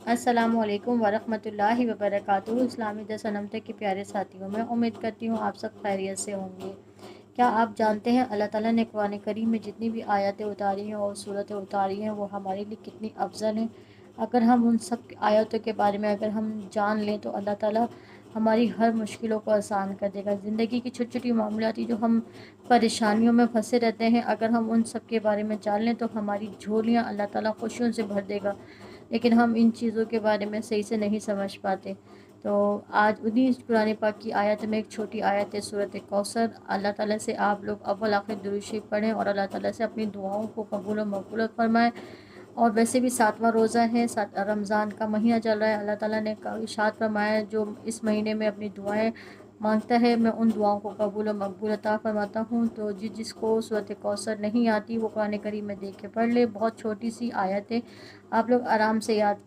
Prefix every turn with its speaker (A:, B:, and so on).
A: السلام علیکم ورحمۃ اللہ وبرکاتہ۔ اسلامی دسنم تک کے پیارے ساتھیوں، میں امید کرتی ہوں آپ سب خیریت سے ہوں گے۔ کیا آپ جانتے ہیں اللہ تعالیٰ نے قرآن کریم میں جتنی بھی آیتیں اتاری ہیں اور صورتیں اتاری ہیں وہ ہمارے لیے کتنی افضل ہیں؟ اگر ہم ان سب آیتوں کے بارے میں اگر ہم جان لیں تو اللہ تعالیٰ ہماری ہر مشکلوں کو آسان کر دے گا۔ زندگی کی چھوٹی چھوٹی معاملاتی جو ہم پریشانیوں میں پھنسے رہتے ہیں، اگر ہم ان سب کے بارے میں جان لیں تو ہماری جھولیاں اللہ تعالیٰ خوشیوں سے بھر دے گا، لیکن ہم ان چیزوں کے بارے میں صحیح سے نہیں سمجھ پاتے۔ تو آج انہی قرآن پاک کی آیت میں ایک چھوٹی آیت ہے سورۃ کوثر۔ اللہ تعالیٰ سے آپ لوگ اول آخر درود شریف پڑھیں اور اللہ تعالیٰ سے اپنی دعاؤں کو قبول و مقبول فرمائیں۔ اور ویسے بھی 7واں روزہ ہے، رمضان کا مہینہ چل رہا ہے۔ اللہ تعالیٰ نے ارشاد فرمایا ہے جو اس مہینے میں اپنی دعائیں مانگتا ہے میں ان دعاؤں کو قبول و مقبول عطا فرماتا ہوں۔ تو جس کو سورۃ کوثر نہیں آتی وہ قرآن کریم میں دیکھ کے پڑھ لے، بہت چھوٹی سی آیت ہے، آپ لوگ آرام سے یاد